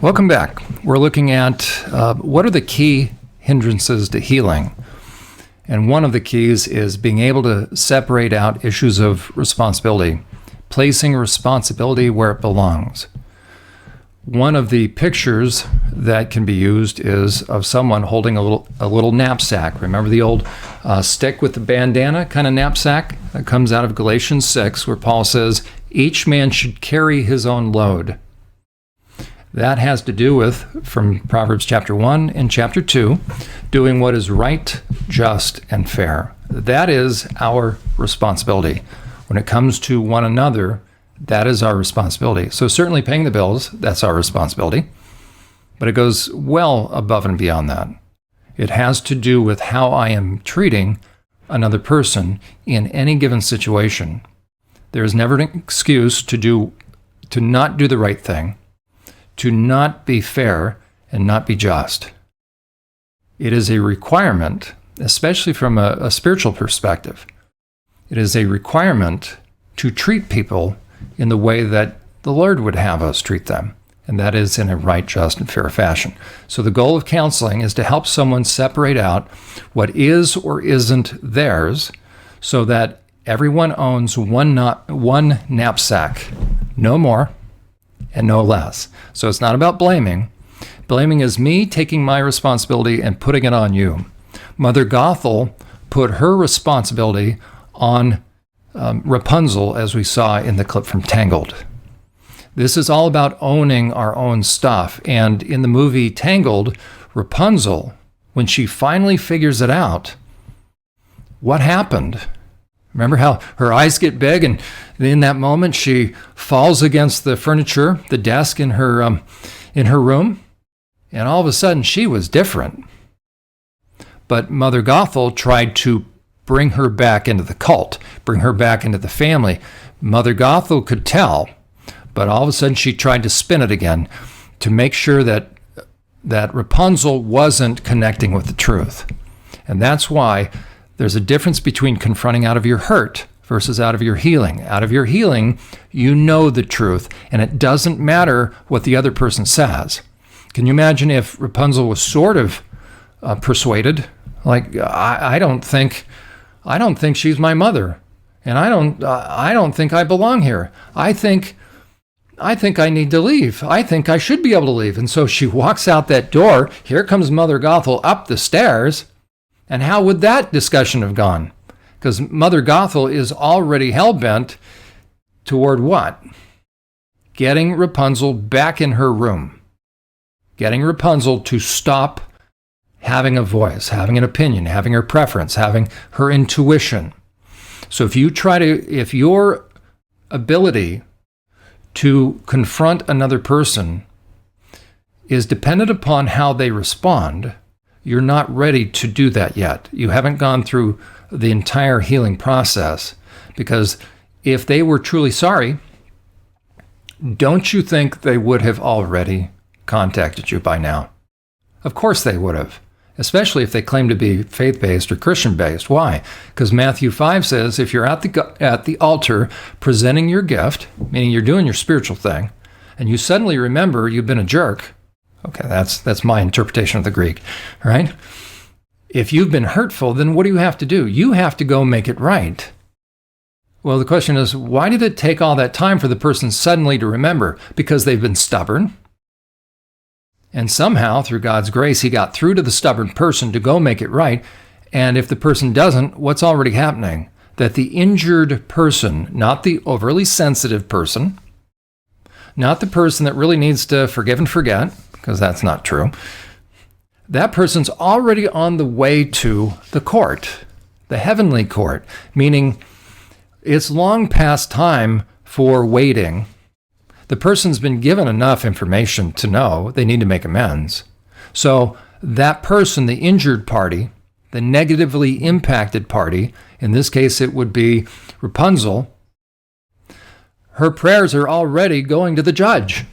Welcome back. We're looking at what are the key hindrances to healing. And one of the keys is being able to separate out issues of responsibility, placing responsibility where it belongs. One of the pictures that can be used is of someone holding a little knapsack. Remember the old stick with the bandana kind of knapsack that comes out of Galatians 6, where Paul says, each man should carry his own load. That has to do with, from Proverbs chapter 1 and chapter 2, doing what is right, just, and fair. That is our responsibility. When it comes to one another, that is our responsibility. So certainly paying the bills, that's our responsibility. But it goes well above and beyond that. It has to do with how I am treating another person in any given situation. There is never an excuse to not do the right thing, to not be fair and not be just. It is a requirement, especially from a spiritual perspective. It is a requirement to treat people in the way that the Lord would have us treat them, and that is in a right, just, and fair fashion. So the goal of counseling is to help someone separate out what is or isn't theirs so that everyone owns one knapsack, no more and no less. So it's not about blaming. Blaming is me taking my responsibility and putting it on you. Mother Gothel put her responsibility on Rapunzel, as we saw in the clip from Tangled. This is all about owning our own stuff. And in the movie Tangled, Rapunzel, when she finally figures it out, what happened? Remember how her eyes get big, and in that moment she falls against the furniture, the desk in her room, and all of a sudden she was different. But Mother Gothel tried to bring her back into the cult, bring her back into the family. Mother Gothel could tell, but all of a sudden she tried to spin it again to make sure that Rapunzel wasn't connecting with the truth. And that's why there's a difference between confronting out of your hurt versus out of your healing. Out of your healing, you know the truth, and it doesn't matter what the other person says. Can you imagine if Rapunzel was sort of persuaded? Like, I don't think she's my mother, and I don't think I belong here. I think I need to leave. I think I should be able to leave. And so she walks out that door. Here comes Mother Gothel up the stairs. And how would that discussion have gone? Because Mother Gothel is already hell-bent toward what? Getting Rapunzel back in her room. Getting Rapunzel to stop having a voice, having an opinion, having her preference, having her intuition. So if your ability to confront another person is dependent upon how they respond, you're not ready to do that yet. You haven't gone through the entire healing process, because if they were truly sorry, don't you think they would have already contacted you by now? Of course they would have, especially if they claim to be faith-based or Christian-based. Why? Because Matthew 5 says if you're at the altar presenting your gift, meaning you're doing your spiritual thing, and you suddenly remember you've been a jerk. Okay, that's my interpretation of the Greek, right? If you've been hurtful, then what do you have to do? You have to go make it right. Well, the question is, why did it take all that time for the person suddenly to remember? Because they've been stubborn. And somehow, through God's grace, he got through to the stubborn person to go make it right. And if the person doesn't, what's already happening? That the injured person, not the overly sensitive person, not the person that really needs to forgive and forget, because that's not true, that person's already on the way to the court, the heavenly court, meaning it's long past time for waiting. The person's been given enough information to know they need to make amends. So that person, the injured party, the negatively impacted party, in this case it would be Rapunzel, her prayers are already going to the judge.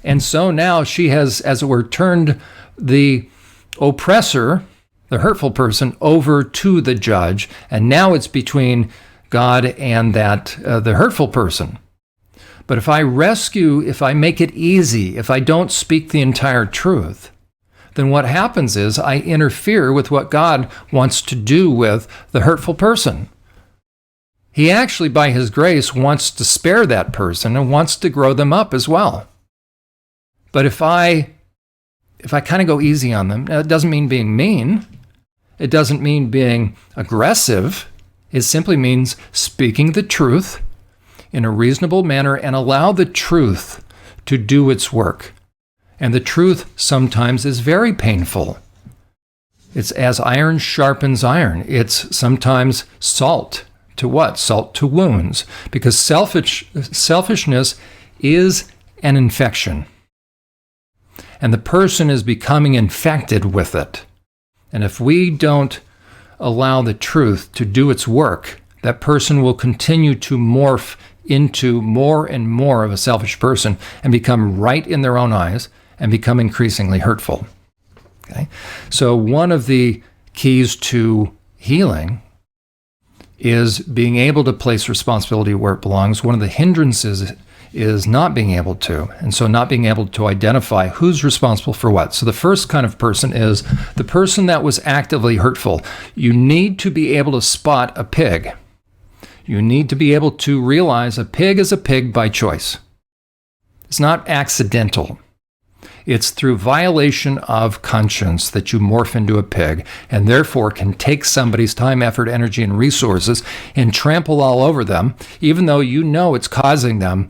And so now she has, as it were, turned the oppressor, the hurtful person, over to the judge. And now it's between God and the hurtful person. But if I make it easy, if I don't speak the entire truth, then what happens is I interfere with what God wants to do with the hurtful person. He actually, by his grace, wants to spare that person and wants to grow them up as well. But if I kind of go easy on them, now it doesn't mean being mean. It doesn't mean being aggressive. It simply means speaking the truth in a reasonable manner and allow the truth to do its work. And the truth sometimes is very painful. It's as iron sharpens iron. It's sometimes salt to what? Salt to wounds. Because selfishness is an infection. And the person is becoming infected with it. And if we don't allow the truth to do its work, that person will continue to morph into more and more of a selfish person and become right in their own eyes and become increasingly hurtful. Okay? So one of the keys to healing is being able to place responsibility where it belongs. One of the hindrances is not being able to, and so not being able to identify who's responsible for what. So the first kind of person is the person that was actively hurtful. You need to be able to spot a pig. You need to be able to realize a pig is a pig by choice. It's not accidental. It's through violation of conscience that you morph into a pig and therefore can take somebody's time, effort, energy, and resources and trample all over them, even though you know it's causing them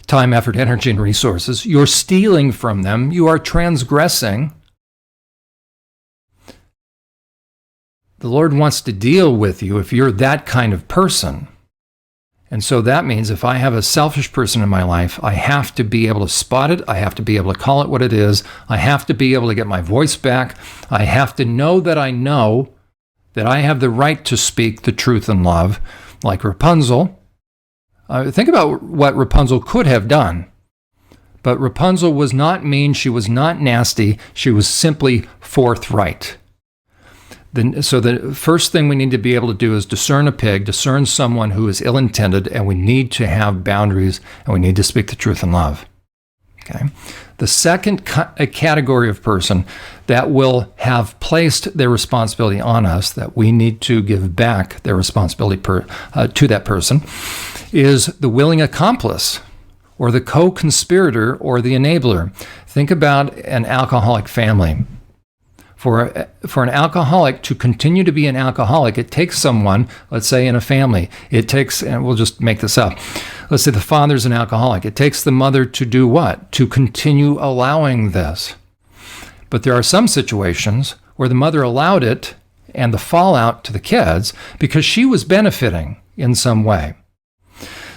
time, effort, energy, and resources. You're stealing from them. You are transgressing. The Lord wants to deal with you if you're that kind of person. And so that means if I have a selfish person in my life, I have to be able to spot it. I have to be able to call it what it is. I have to be able to get my voice back. I have to know that I have the right to speak the truth in love, like Rapunzel. Think about what Rapunzel could have done. But Rapunzel was not mean. She was not nasty. She was simply forthright. So the first thing we need to be able to do is discern a pig, discern someone who is ill-intended, and we need to have boundaries, and we need to speak the truth in love. Okay. The second category of person that will have placed their responsibility on us, that we need to give back their responsibility to that person, is the willing accomplice, or the co-conspirator, or the enabler. Think about an alcoholic family. For an alcoholic to continue to be an alcoholic, it takes someone, let's say in a family, and we'll just make this up. Let's say the father's an alcoholic. It takes the mother to do what? To continue allowing this. But there are some situations where the mother allowed it and the fallout to the kids because she was benefiting in some way.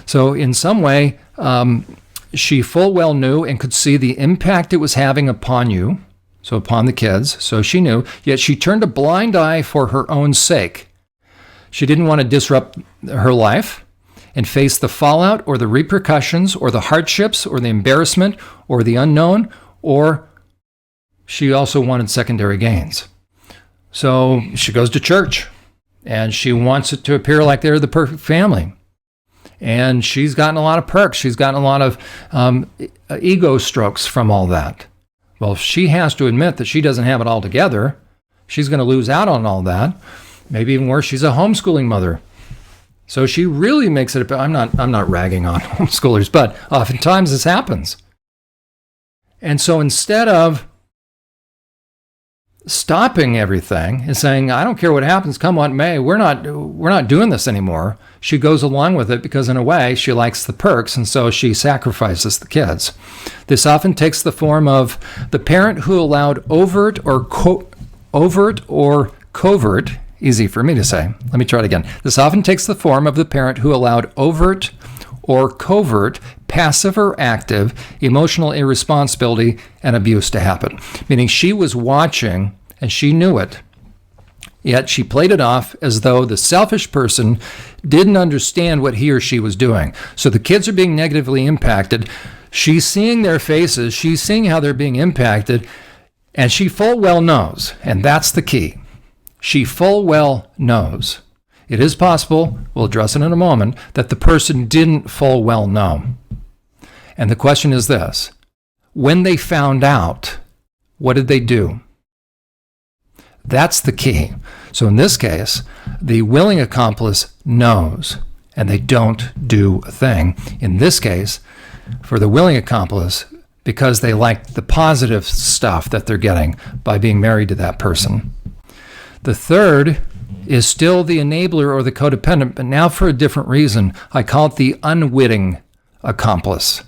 So in some way, she full well knew and could see the impact it was having upon you. So upon the kids, so she knew, yet she turned a blind eye for her own sake. She didn't want to disrupt her life and face the fallout or the repercussions or the hardships or the embarrassment or the unknown, or she also wanted secondary gains. So she goes to church and she wants it to appear like they're the perfect family. And she's gotten a lot of perks. She's gotten a lot of ego strokes from all that. Well, if she has to admit that she doesn't have it all together, she's going to lose out on all that. Maybe even worse, she's a homeschooling mother. So she really makes it, I'm not ragging on homeschoolers, but oftentimes this happens. And so instead of stopping everything and saying, I don't care what happens, come what may, we're not doing this anymore, she goes along with it because in a way she likes the perks, and so she sacrifices the kids. This often takes the form of the parent who allowed overt or covert, easy for me to say, let me try it again. This often takes the form of the parent who allowed overt or covert, passive or active, emotional irresponsibility and abuse to happen. Meaning she was watching and she knew it, yet she played it off as though the selfish person didn't understand what he or she was doing. So the kids are being negatively impacted. She's seeing their faces. She's seeing how they're being impacted, and she full well knows, and that's the key. She full well knows. It is possible, we'll address it in a moment, that the person didn't full well know. And the question is this: when they found out, what did they do? That's the key. So in this case, the willing accomplice knows, and they don't do a thing. In this case, for the willing accomplice, because they like the positive stuff that they're getting by being married to that person. The third is still the enabler or the codependent, but now for a different reason. I call it the unwitting accomplice.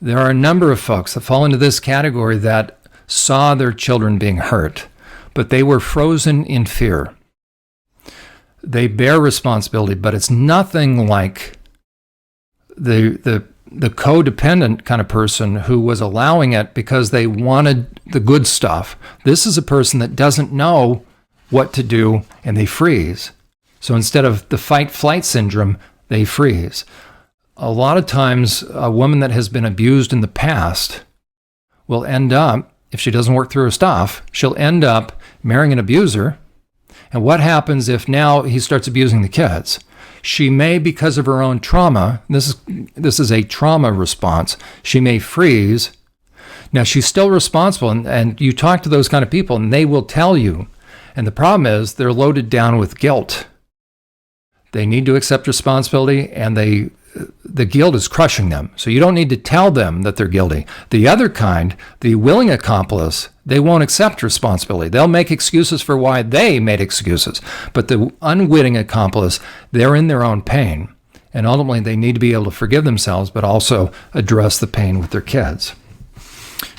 There are a number of folks that fall into this category that saw their children being hurt, but they were frozen in fear. They bear responsibility, but it's nothing like the codependent kind of person who was allowing it because they wanted the good stuff. This is a person that doesn't know what to do, and they freeze. So instead of the fight-flight syndrome, they freeze. A lot of times, a woman that has been abused in the past will end up, if she doesn't work through her stuff, she'll end up marrying an abuser. And what happens if now he starts abusing the kids? She may, because of her own trauma, this is a trauma response, she may freeze. Now, she's still responsible, and you talk to those kind of people, and they will tell you. And the problem is they're loaded down with guilt. They need to accept responsibility, and the guilt is crushing them. So you don't need to tell them that they're guilty. The other kind, the willing accomplice, they won't accept responsibility. They'll make excuses for why they made excuses. But the unwitting accomplice, they're in their own pain. And ultimately, they need to be able to forgive themselves, but also address the pain with their kids.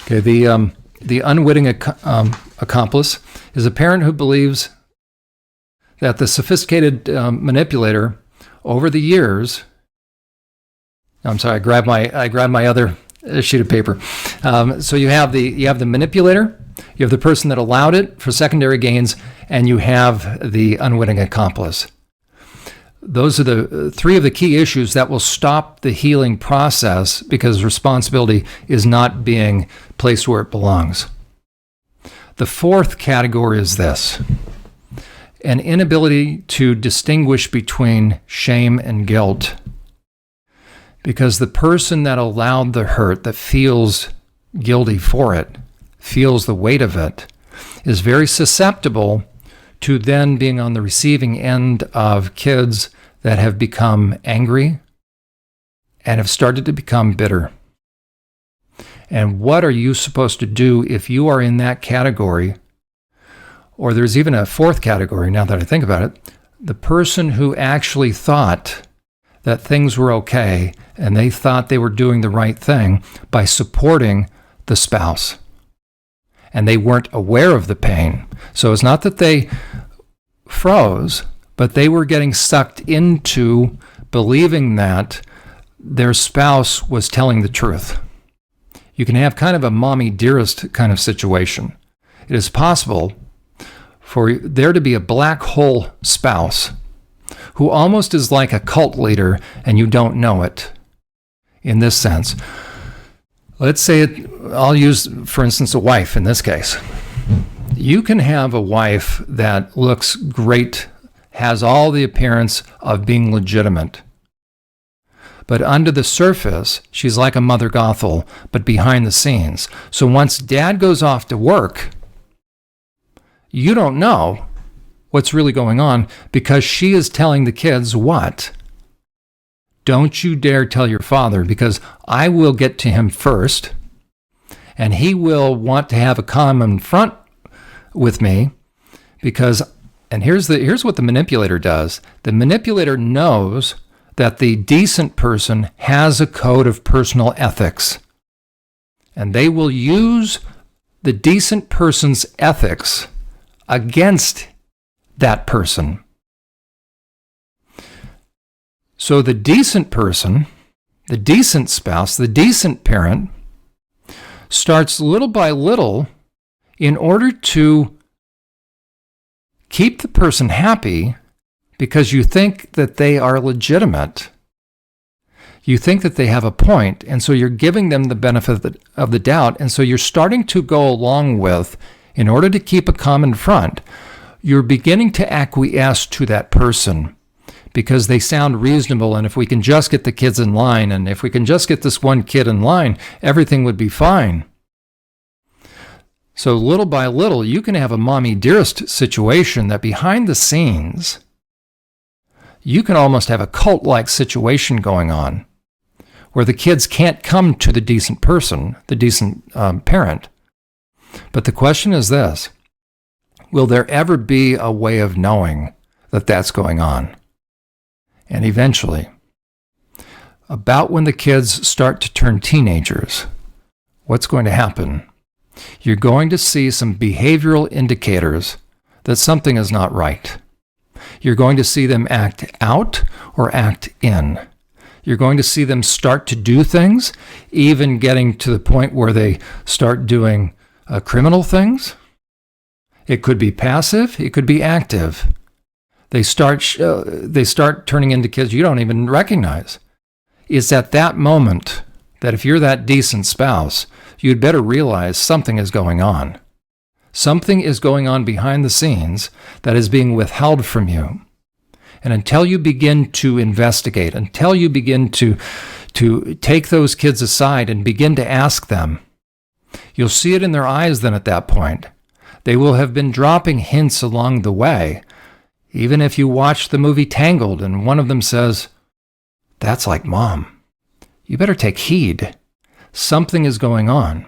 Okay, the unwitting accomplice is a parent who believes that the sophisticated manipulator over the years, I'm sorry, I grabbed my other sheet of paper. So you have the manipulator, you have the person that allowed it for secondary gains, and you have the unwitting accomplice. Those are the three of the key issues that will stop the healing process because responsibility is not being placed where it belongs. The fourth category is this: an inability to distinguish between shame and guilt. Because the person that allowed the hurt, that feels guilty for it, feels the weight of it, is very susceptible to then being on the receiving end of kids that have become angry and have started to become bitter. And what are you supposed to do if you are in that category? Or there's even a fourth category, now that I think about it, the person who actually thought that things were okay and they thought they were doing the right thing by supporting the spouse. And they weren't aware of the pain. So it's not that they froze, but they were getting sucked into believing that their spouse was telling the truth. You can have kind of a mommy dearest kind of situation. It is possible for there to be a black hole spouse who almost is like a cult leader and you don't know it in this sense. Let's say I'll use, for instance, a wife in this case. You can have a wife that looks great, has all the appearance of being legitimate. But under the surface, she's like a Mother Gothel, but behind the scenes. So once dad goes off to work, you don't know what's really going on because she is telling the kids what? Don't you dare tell your father because I will get to him first and he will want to have a common front with me because, and here's what the manipulator does. The manipulator knows that the decent person has a code of personal ethics, and they will use the decent person's ethics against that person. So the decent person, the decent spouse, the decent parent starts little by little in order to keep the person happy because you think that they are legitimate. You think that they have a point, and so you're giving them the benefit of the doubt, and so you're starting to go along with, in order to keep a common front, you're beginning to acquiesce to that person because they sound reasonable, and if we can just get the kids in line, and if we can just get this one kid in line, everything would be fine. So little by little, you can have a mommy dearest situation that behind the scenes, you can almost have a cult-like situation going on where the kids can't come to the decent person, the decent parent. But the question is this: will there ever be a way of knowing that that's going on? And eventually, about when the kids start to turn teenagers, what's going to happen? You're going to see some behavioral indicators that something is not right. You're going to see them act out or act in. You're going to see them start to do things, even getting to the point where they start doing criminal things. It could be passive. It could be active. They start turning into kids you don't even recognize. It's at that moment that if you're that decent spouse, you'd better realize something is going on. Something is going on behind the scenes that is being withheld from you. And until you begin to investigate, until you begin to take those kids aside and begin to ask them, you'll see it in their eyes then at that point. They will have been dropping hints along the way. Even if you watch the movie Tangled and one of them says, "That's like Mom," you better take heed. Something is going on.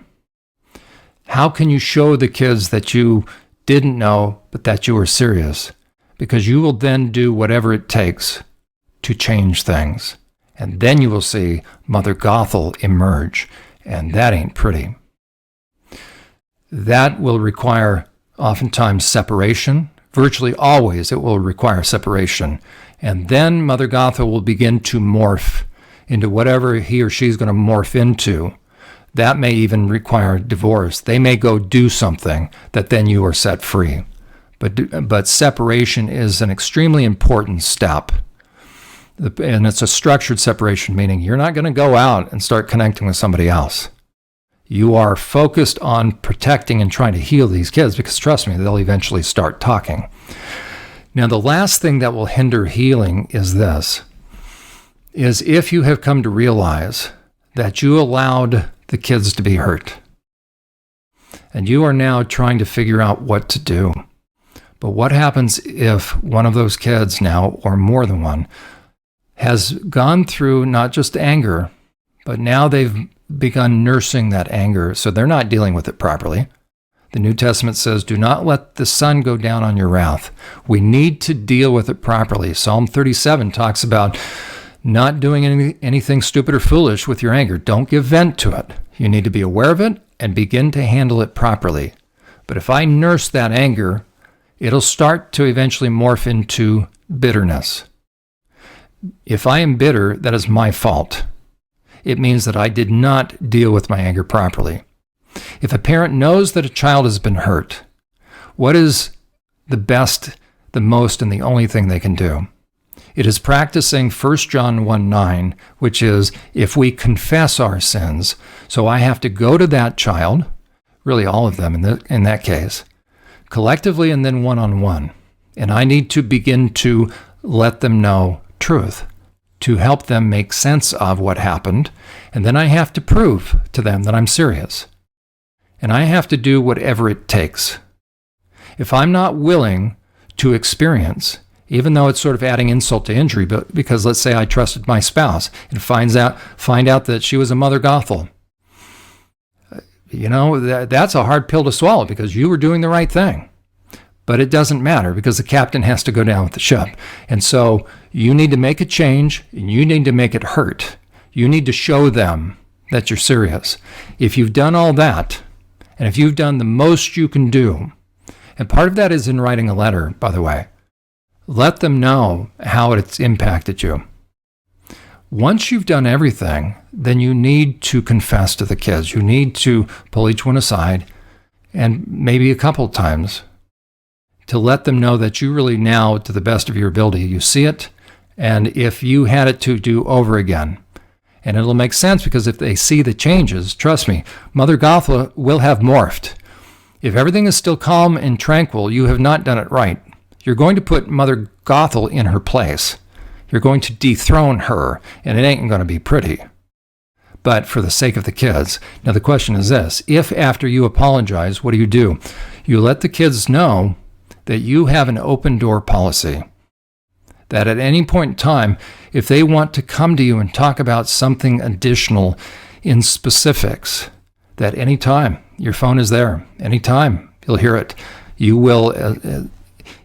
How can you show the kids that you didn't know, but that you were serious? Because you will then do whatever it takes to change things. And then you will see Mother Gothel emerge. And that ain't pretty. That will require oftentimes separation. Virtually always it will require separation. And then Mother Gothel will begin to morph into whatever he or she's going to morph into. That may even require divorce. They may go do something that then you are set free. But separation is an extremely important step. And it's a structured separation, meaning you're not going to go out and start connecting with somebody else. You are focused on protecting and trying to heal these kids because, trust me, they'll eventually start talking. Now, the last thing that will hinder healing is this, is if you have come to realize that you allowed the kids to be hurt. And you are now trying to figure out what to do. But what happens if one of those kids now, or more than one, has gone through not just anger, but now they've begun nursing that anger, so they're not dealing with it properly. The New Testament says, "Do not let the sun go down on your wrath." We need to deal with it properly. Psalm 37 talks about not doing anything stupid or foolish with your anger. Don't give vent to it. You need to be aware of it and begin to handle it properly. But if I nurse that anger, it'll start to eventually morph into bitterness. If I am bitter, that is my fault. It means that I did not deal with my anger properly. If a parent knows that a child has been hurt, what is the best, the most, and the only thing they can do? It is practicing 1 John 1:9, which is, if we confess our sins, so I have to go to that child, really all of them in that case, collectively and then one-on-one. And I need to begin to let them know truth, to help them make sense of what happened. And then I have to prove to them that I'm serious. And I have to do whatever it takes. If I'm not willing to experience, even though it's sort of adding insult to injury, but because let's say I trusted my spouse and find out that she was a Mother Gothel, that's a hard pill to swallow because you were doing the right thing. But it doesn't matter because the captain has to go down with the ship. And so you need to make a change and you need to make it hurt. You need to show them that you're serious. If you've done all that, and if you've done the most you can do, and part of that is in writing a letter, by the way, let them know how it's impacted you. Once you've done everything, then you need to confess to the kids. You need to pull each one aside, and maybe a couple times, to let them know that you really now, to the best of your ability, you see it, and if you had it to do over again, and it'll make sense because if they see the changes, trust me, Mother Gothel will have morphed. If everything is still calm and tranquil, you have not done it right. You're going to put Mother Gothel in her place. You're going to dethrone her, and it ain't going to be pretty. But for the sake of the kids. Now, the question is this. If after you apologize, what do? You let the kids know that you have an open door policy. That at any point in time, if they want to come to you and talk about something additional in specifics, that any time, your phone is there. Anytime, you'll hear it. You will,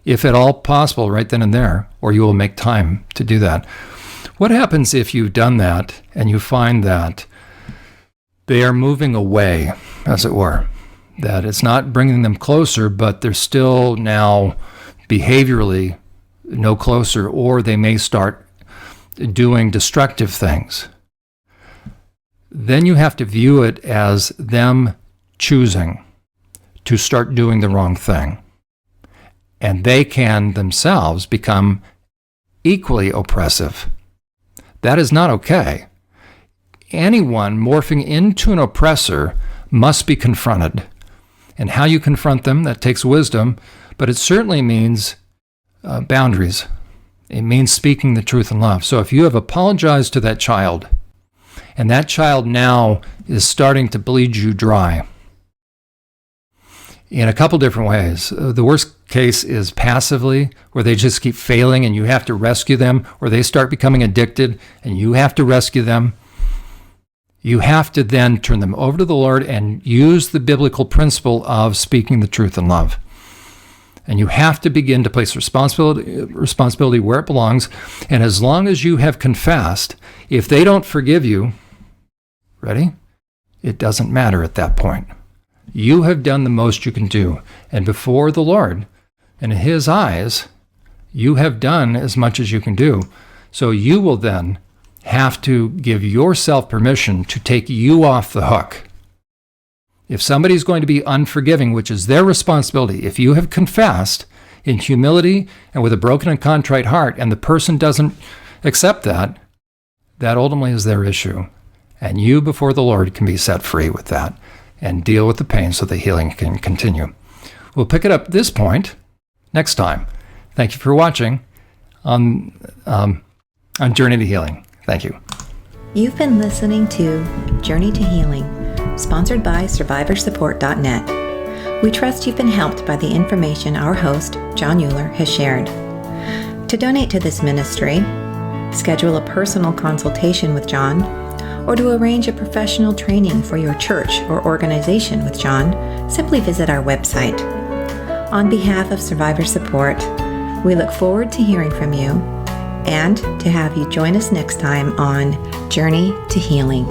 if at all possible, right then and there, or you will make time to do that. What happens if you've done that and you find that they are moving away, as it were? That it's not bringing them closer, but they're still now behaviorally no closer, or they may start doing destructive things. Then you have to view it as them choosing to start doing the wrong thing. And they can themselves become equally oppressive. That is not okay. Anyone morphing into an oppressor must be confronted. And how you confront them, that takes wisdom, but it certainly means boundaries. It means speaking the truth in love. So if you have apologized to that child, and that child now is starting to bleed you dry in a couple different ways. The worst case is passively, where they just keep failing and you have to rescue them, or they start becoming addicted and you have to rescue them. You have to then turn them over to the Lord and use the biblical principle of speaking the truth in love. And you have to begin to place responsibility where it belongs. And as long as you have confessed, if they don't forgive you, ready? It doesn't matter at that point. You have done the most you can do. And before the Lord, and in His eyes, you have done as much as you can do. So you will then have to give yourself permission to take you off the hook. If somebody's going to be unforgiving, which is their responsibility, if you have confessed in humility and with a broken and contrite heart, and the person doesn't accept that, that ultimately is their issue. And you, before the Lord, can be set free with that and deal with the pain so the healing can continue. We'll pick it up at this point next time. Thank you for watching on Journey to Healing. Thank you. You've been listening to Journey to Healing, sponsored by SurvivorSupport.net. We trust you've been helped by the information our host, John Euler, has shared. To donate to this ministry, schedule a personal consultation with John, or to arrange a professional training for your church or organization with John, simply visit our website. On behalf of Survivor Support, we look forward to hearing from you and to have you join us next time on Journey to Healing.